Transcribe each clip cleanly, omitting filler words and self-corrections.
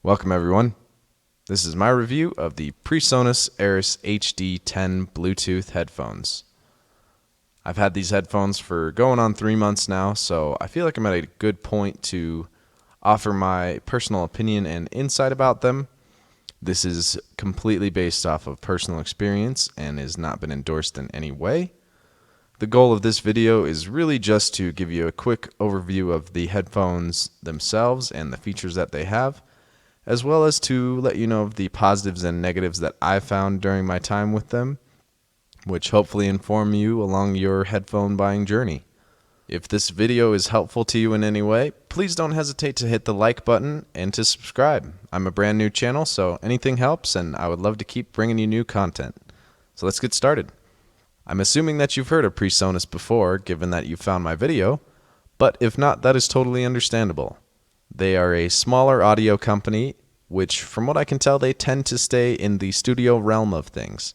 Welcome everyone. This is my review of the Presonus Eris HD10 Bluetooth headphones. I've had these headphones for going on 3 months now, so I feel like I'm at a good point to offer my personal opinion and insight about them. This is completely based off of personal experience and has not been endorsed in any way. The goal of this video is really just to give you a quick overview of the headphones themselves and the features that they have, as well as to let you know of the positives and negatives that I found during my time with them, which hopefully inform you along your headphone buying journey. If this video is helpful to you in any way, please don't hesitate to hit the like button and to subscribe. I'm a brand new channel, so anything helps, and I would love to keep bringing you new content. So let's get started. I'm assuming that you've heard of Presonus before, given that you found my video, but if not, that is totally understandable. They are a smaller audio company, which from what I can tell, they tend to stay in the studio realm of things.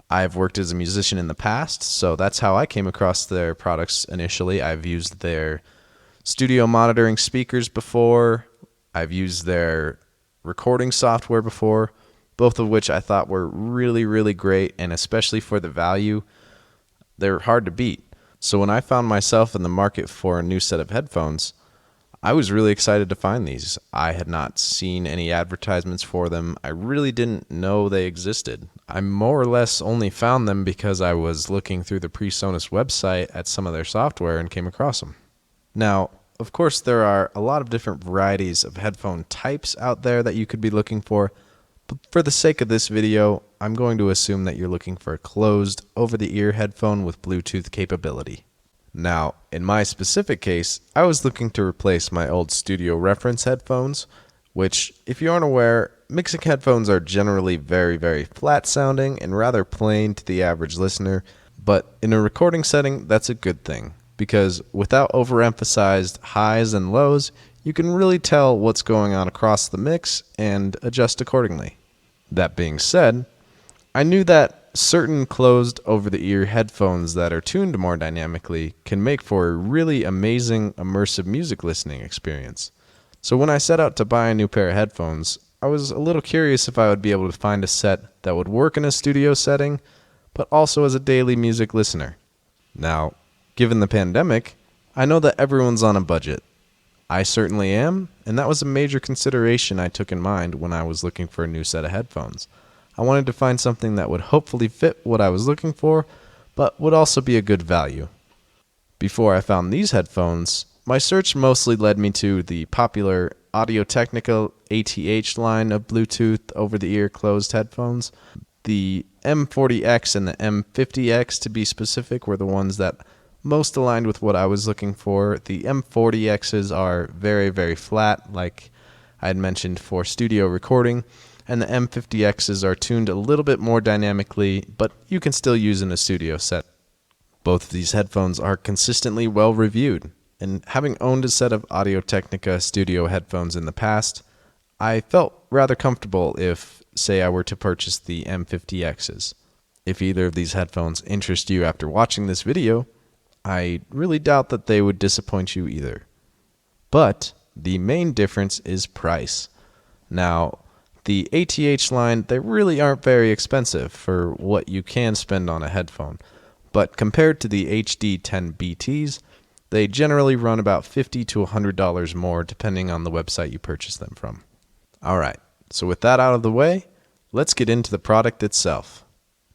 I've worked as a musician in the past, so that's how I came across their products initially. I've used their studio monitoring speakers before. I've used their recording software before, both of which I thought were really great, and especially for the value, they're hard to beat. So when I found myself in the market for a new set of headphones, I was really excited to find these. I had not seen any advertisements for them. I really didn't know they existed. I more or less only found them because I was looking through the Presonus website at some of their software and came across them. Now, of course, there are a lot of different varieties of headphone types out there that you could be looking for, but for the sake of this video, I'm going to assume that you're looking for a closed, over-the-ear headphone with Bluetooth capability. Now, in my specific case, I was looking to replace my old studio reference headphones, which, if you aren't aware, mixing headphones are generally very flat sounding and rather plain to the average listener, but in a recording setting, that's a good thing, because without overemphasized highs and lows, you can really tell what's going on across the mix and adjust accordingly. That being said, I knew that certain closed over-the-ear headphones that are tuned more dynamically can make for a really amazing immersive music listening experience. So when I set out to buy a new pair of headphones, I was a little curious if I would be able to find a set that would work in a studio setting, but also as a daily music listener. Now, given the pandemic, I know that everyone's on a budget. I certainly am, and that was a major consideration I took in mind when I was looking for a new set of headphones. I wanted to find something that would hopefully fit what I was looking for, but would also be a good value. Before I found these headphones, my search mostly led me to the popular Audio-Technica ATH line of Bluetooth over-the-ear closed headphones. The M40X and the M50X, to be specific, were the ones that most aligned with what I was looking for. The M40Xs are very flat, like I had mentioned, for studio recording, and the M50Xs are tuned a little bit more dynamically, but you can still use in a studio set. Both of these headphones are consistently well reviewed, and having owned a set of Audio-Technica studio headphones in the past, I felt rather comfortable if, say, I were to purchase the M50Xs. If either of these headphones interest you after watching this video, I really doubt that they would disappoint you either. But the main difference is price. Now, the ATH line, they really aren't very expensive for what you can spend on a headphone, but compared to the HD10BTs, they generally run about $50 to $100 more depending on the website you purchase them from. Alright, so with that out of the way, let's get into the product itself.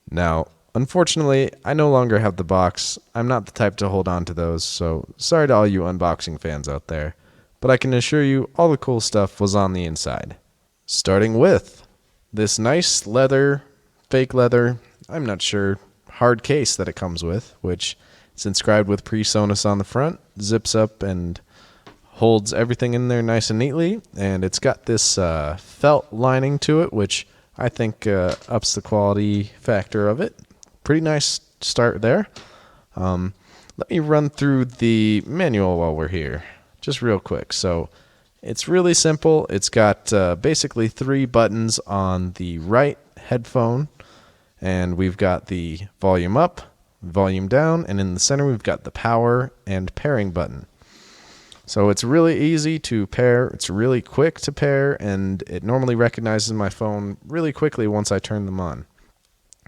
Now, unfortunately, I no longer have the box. I'm not the type to hold on to those, so sorry to all you unboxing fans out there, but I can assure you all the cool stuff was on the inside. Starting with this nice leather, fake leather, I'm not sure, hard case that it comes with, which is inscribed with Presonus on the front, zips up and holds everything in there nice and neatly, and it's got this felt lining to it, which I think ups the quality factor of it. Pretty nice start there. Let me run through the manual while we're here, just real quick. So it's really simple. It's got basically 3 buttons on the right headphone, and we've got the volume up, volume down, and in the center we've got the power and pairing button. So it's really easy to pair, it's really quick to pair, and it normally recognizes my phone really quickly once I turn them on.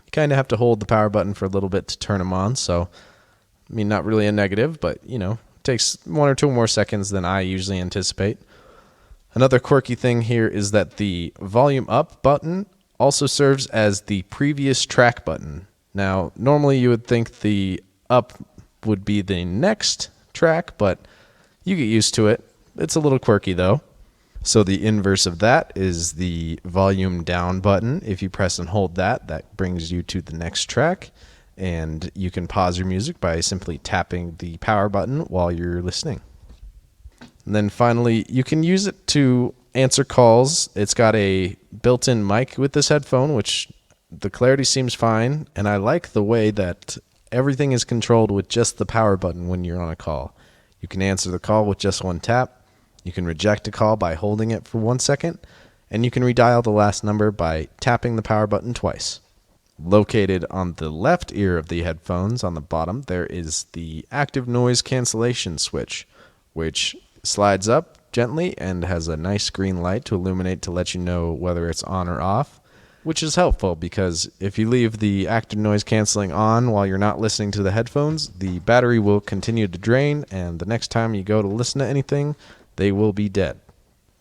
You kind of have to hold the power button for a little bit to turn them on, so, I mean, not really a negative, but, it takes 1 or 2 more seconds than I usually anticipate. Another quirky thing here is that the volume up button also serves as the previous track button. Now, normally you would think the up would be the next track, but you get used to it. It's a little quirky though. So the inverse of that is the volume down button. If you press and hold that, that brings you to the next track. And you can pause your music by simply tapping the power button while you're listening. And then finally, you can use it to answer calls. It's got a built-in mic with this headphone, which the clarity seems fine. And I like the way that everything is controlled with just the power button when you're on a call. You can answer the call with just 1 tap. You can reject a call by holding it for 1 second. And you can redial the last number by tapping the power button twice. Located on the left ear of the headphones on the bottom, there is the active noise cancellation switch, which slides up gently and has a nice green light to illuminate to let you know whether it's on or off, which is helpful because if you leave the active noise canceling on while you're not listening to the headphones, the battery will continue to drain, and the next time you go to listen to anything, they will be dead.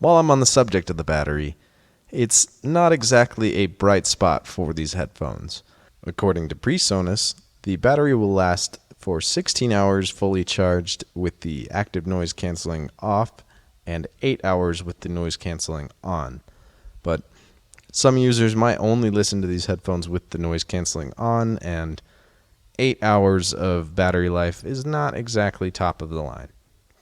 While I'm on the subject of the battery, it's not exactly a bright spot for these headphones. According to Presonus, the battery will last for 16 hours fully charged with the active noise canceling off and 8 hours with the noise canceling on. But some users might only listen to these headphones with the noise canceling on, and 8 hours of battery life is not exactly top of the line.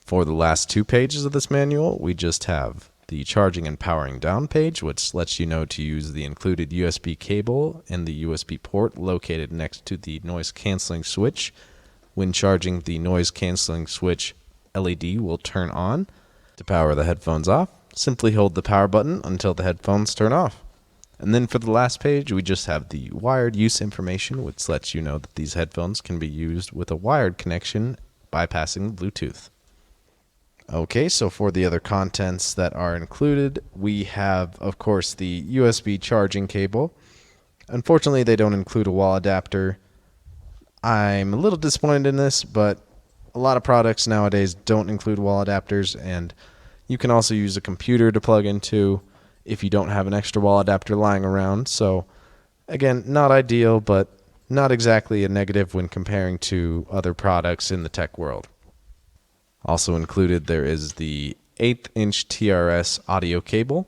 For the last 2 pages of this manual, we just have the charging and powering down page, which lets you know to use the included USB cable and the USB port located next to the noise canceling switch. When charging, the noise canceling switch LED will turn on. To power the headphones off, simply hold the power button until the headphones turn off. And then for the last page, we just have the wired use information, which lets you know that these headphones can be used with a wired connection bypassing Bluetooth. Okay, so for the other contents that are included, we have, of course, the USB charging cable. Unfortunately, they don't include a wall adapter. I'm a little disappointed in this, but a lot of products nowadays don't include wall adapters, and you can also use a computer to plug into if you don't have an extra wall adapter lying around. So again, not ideal, but not exactly a negative when comparing to other products in the tech world. Also included there is the 1/8" Trs Audio Cable,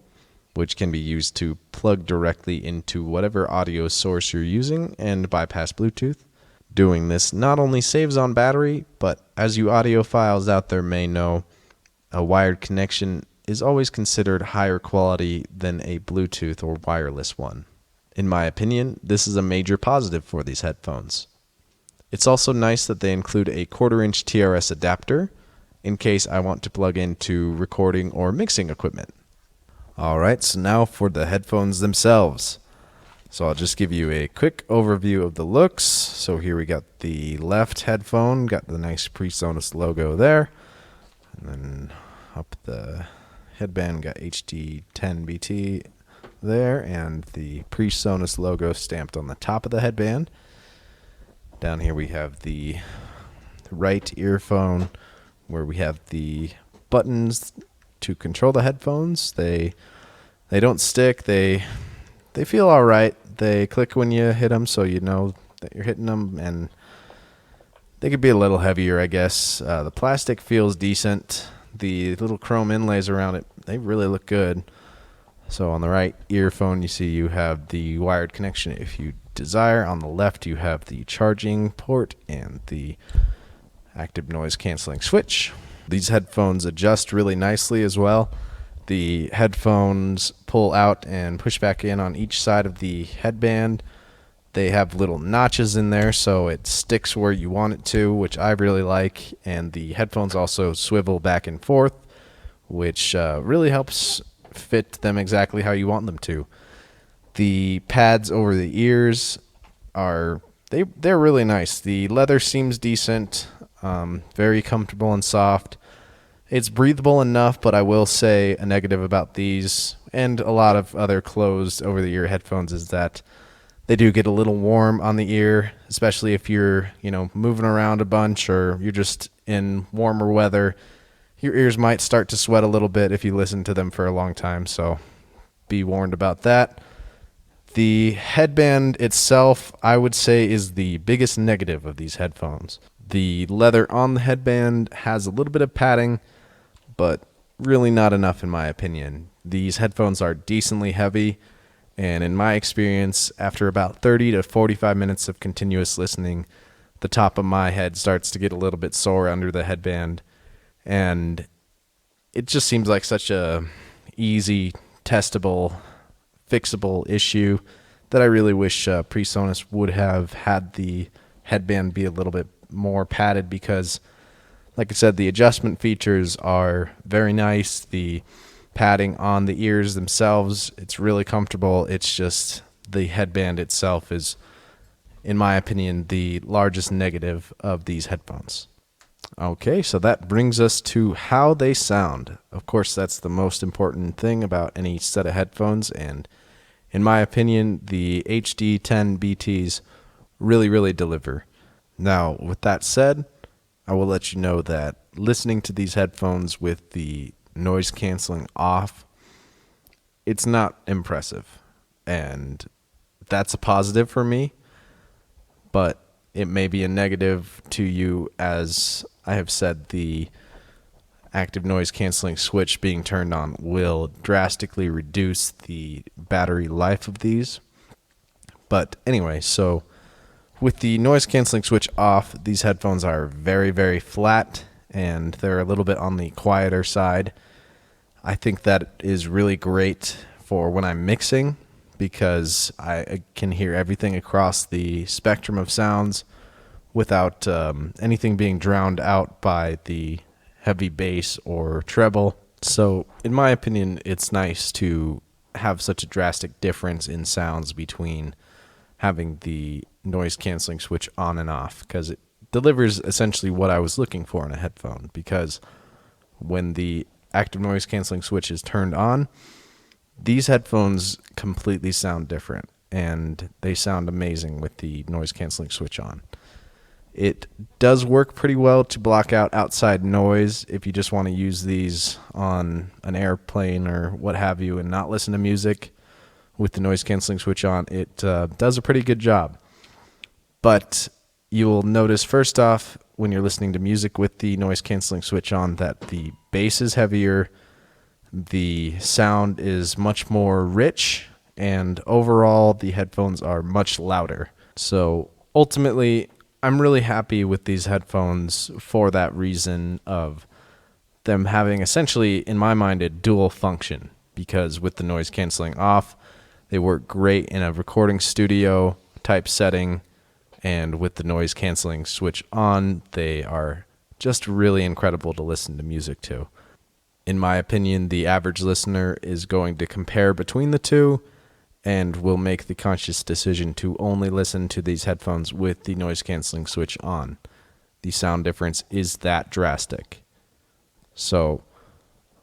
which can be used to plug directly into whatever audio source you're using and bypass Bluetooth. Doing this not only saves on battery, but as you audiophiles out there may know, a wired connection is always considered higher quality than a Bluetooth or wireless one. In my opinion, this is a major positive for these headphones. It's also nice that they include a 1/4" TRS adapter in case I want to plug into recording or mixing equipment. Alright, so now for the headphones themselves. So I'll just give you a quick overview of the looks. So here we got the left headphone, got the nice Presonus logo there. And then up the headband got HD10BT there, and the Presonus logo stamped on the top of the headband. Down here we have the right earphone where we have the buttons to control the headphones. They don't stick. They feel all right. They click when you hit them, so you know that you're hitting them, and they could be a little heavier, I guess. The plastic feels decent. The little chrome inlays around it, they really look good. So on the right earphone, you see you have the wired connection if you desire. On the left, you have the charging port and the active noise canceling switch. These headphones adjust really nicely as well. The headphones pull out and push back in on each side of the headband. They have little notches in there so it sticks where you want it to, which I really like. And the headphones also swivel back and forth, which really helps fit them exactly how you want them to. The pads over the ears they're really nice. The leather seems decent, very comfortable and soft. It's breathable enough, but I will say a negative about these and a lot of other closed over-the-ear headphones is that they do get a little warm on the ear, especially if you're, moving around a bunch or you're just in warmer weather. Your ears might start to sweat a little bit if you listen to them for a long time, so be warned about that. The headband itself, I would say, is the biggest negative of these headphones. The leather on the headband has a little bit of padding, but really not enough in my opinion. These headphones are decently heavy, and in my experience, after about 30 to 45 minutes of continuous listening, the top of my head starts to get a little bit sore under the headband, and it just seems like such a easy, testable, fixable issue that I really wish Presonus would have had the headband be a little bit more padded because, like I said, the adjustment features are very nice. The padding on the ears themselves, it's really comfortable. It's just the headband itself is, in my opinion, the largest negative of these headphones. Okay, so that brings us to how they sound. Of course, that's the most important thing about any set of headphones, and in my opinion, the HD10BTs really deliver. Now, with that said, I will let you know that listening to these headphones with the noise canceling off, it's not impressive, and that's a positive for me, but it may be a negative to you. As I have said, the active noise canceling switch being turned on will drastically reduce the battery life of these. But anyway, so with the noise canceling switch off, these headphones are very flat, and they're a little bit on the quieter side. I think that is really great for when I'm mixing, because I can hear everything across the spectrum of sounds without anything being drowned out by the heavy bass or treble. So in my opinion, it's nice to have such a drastic difference in sounds between having the noise canceling switch on and off, because it delivers essentially what I was looking for in a headphone. Because when the active noise canceling switch is turned on, these headphones completely sound different, and they sound amazing with the noise canceling switch on. It does work pretty well to block out outside noise if you just want to use these on an airplane or what have you and not listen to music with the noise canceling switch on. It does a pretty good job. But you will notice first off, when you're listening to music with the noise canceling switch on, that the bass is heavier, the sound is much more rich, and overall the headphones are much louder. So ultimately, I'm really happy with these headphones for that reason of them having essentially, in my mind, a dual function, because with the noise canceling off, they work great in a recording studio type setting, and with the noise canceling switch on, they are just really incredible to listen to music to. In my opinion, the average listener is going to compare between the two and will make the conscious decision to only listen to these headphones with the noise canceling switch on. The sound difference is that drastic. So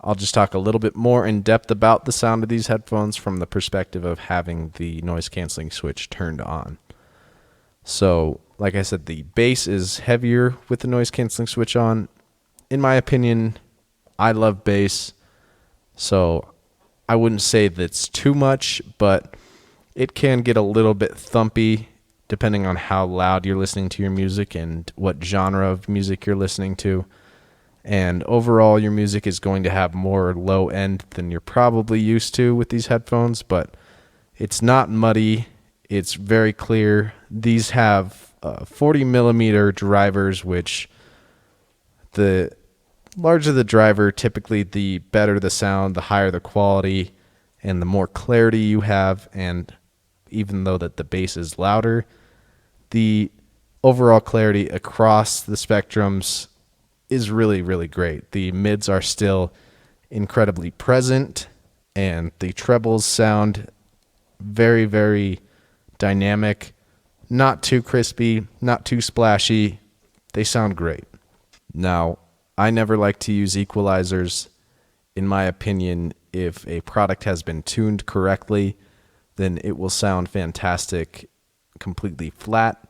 I'll just talk a little bit more in depth about the sound of these headphones from the perspective of having the noise canceling switch turned on. So, like I said, the bass is heavier with the noise canceling switch on. In my opinion, I love bass, so I wouldn't say that's too much, but it can get a little bit thumpy depending on how loud you're listening to your music and what genre of music you're listening to. And overall, your music is going to have more low end than you're probably used to with these headphones, but it's not muddy. It's very clear. These have 40 millimeter drivers, which the larger the driver, typically the better the sound, the higher the quality, and the more clarity you have. And even though that the bass is louder, the overall clarity across the spectrums is really great. The mids are still incredibly present, and the trebles sound very dynamic, not too crispy, not too splashy. They sound great. Now, I never like to use equalizers. In my opinion, if a product has been tuned correctly, then it will sound fantastic completely flat,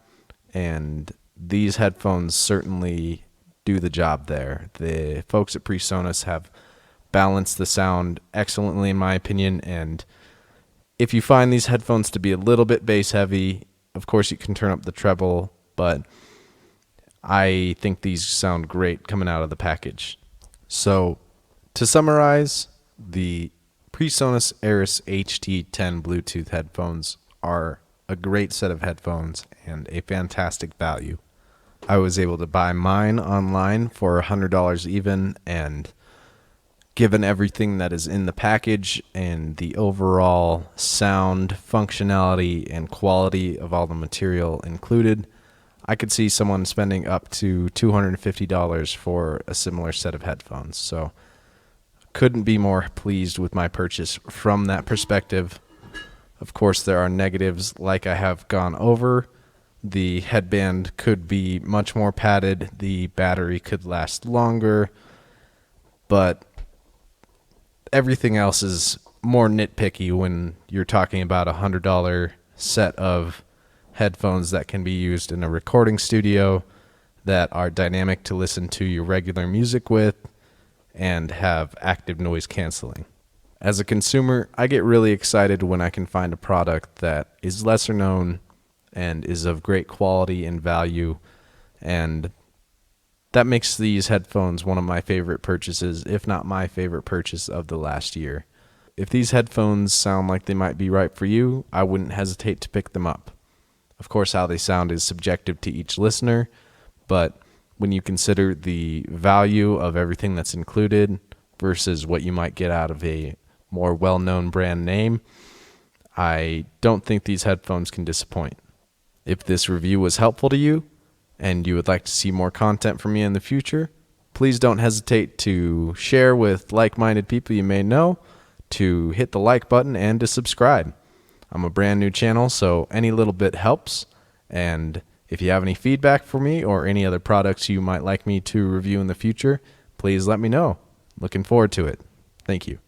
and these headphones certainly do the job there. The folks at Presonus have balanced the sound excellently in my opinion, and if you find these headphones to be a little bit bass heavy, of course you can turn up the treble, but I think these sound great coming out of the package. So, to summarize, the Presonus Eris HD10 Bluetooth headphones are a great set of headphones and a fantastic value. I was able to buy mine online for $100 even, and given everything that is in the package and the overall sound, functionality, and quality of all the material included, I could see someone spending up to $250 for a similar set of headphones. So, couldn't be more pleased with my purchase from that perspective. Of course, there are negatives like I have gone over. The headband could be much more padded. The battery could last longer. But everything else is more nitpicky when you're talking about a $100 set of headphones that can be used in a recording studio, that are dynamic to listen to your regular music with, and have active noise canceling. As a consumer, I get really excited when I can find a product that is lesser known and is of great quality and value, and that makes these headphones one of my favorite purchases, if not my favorite purchase of the last year. If these headphones sound like they might be right for you, I wouldn't hesitate to pick them up. Of course, how they sound is subjective to each listener, but when you consider the value of everything that's included versus what you might get out of a more well-known brand name, I don't think these headphones can disappoint. If this review was helpful to you and you would like to see more content from me in the future, please don't hesitate to share with like-minded people you may know, to hit the like button, and to subscribe. I'm a brand new channel, so any little bit helps, and if you have any feedback for me or any other products you might like me to review in the future, please let me know. Looking forward to it. Thank you.